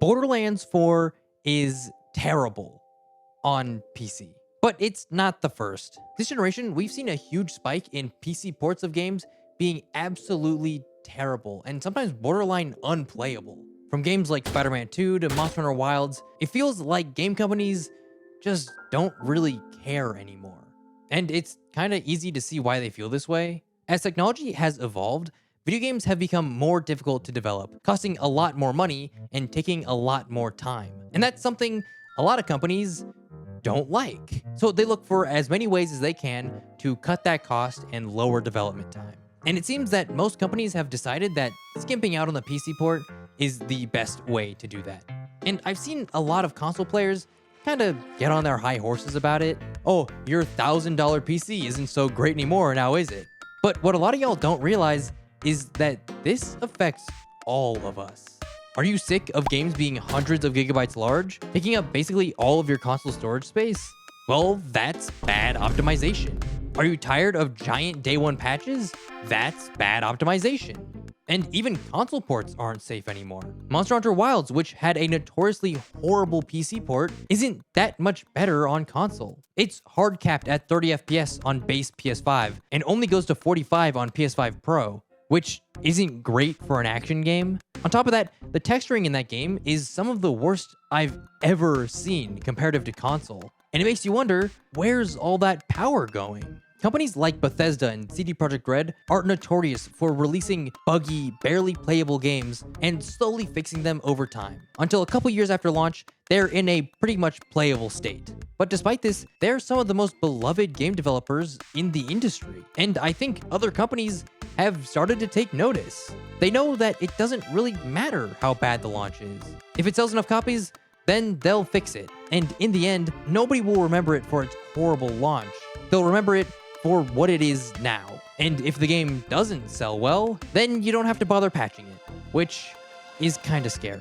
Borderlands 4 is terrible on PC, but it's not the first. This generation, we've seen a huge spike in PC ports of games being absolutely terrible and sometimes borderline unplayable. From games like Spider-Man 2 to Monster Hunter Wilds, it feels like game companies just don't really care anymore. And it's kind of easy to see why they feel this way. As technology has evolved, video games have become more difficult to develop, costing a lot more money and taking a lot more time. And that's something a lot of companies don't like. So they look for as many ways as they can to cut that cost and lower development time. And it seems that most companies have decided that skimping out on the PC port is the best way to do that. And I've seen a lot of console players kind of get on their high horses about it. Oh, your $1,000 PC isn't so great anymore now, is it? But what a lot of y'all don't realize is that this affects all of us. Are you sick of games being hundreds of gigabytes large, taking up basically all of your console storage space? Well, that's bad optimization. Are you tired of giant day one patches? That's bad optimization. And even console ports aren't safe anymore. Monster Hunter Wilds, which had a notoriously horrible PC port, isn't that much better on console. It's hard capped at 30 FPS on base PS5 and only goes to 45 on PS5 Pro, which isn't great for an action game. On top of that, the texturing in that game is some of the worst I've ever seen comparative to console. And it makes you wonder, where's all that power going? Companies like Bethesda and CD Projekt Red are notorious for releasing buggy, barely playable games and slowly fixing them over time. Until a couple years after launch, they're in a pretty much playable state. But despite this, they're some of the most beloved game developers in the industry. And I think other companies have started to take notice. They know that it doesn't really matter how bad the launch is. If it sells enough copies, then they'll fix it. And in the end, nobody will remember it for its horrible launch. They'll remember it for what it is now. And if the game doesn't sell well, then you don't have to bother patching it, which is kind of scary.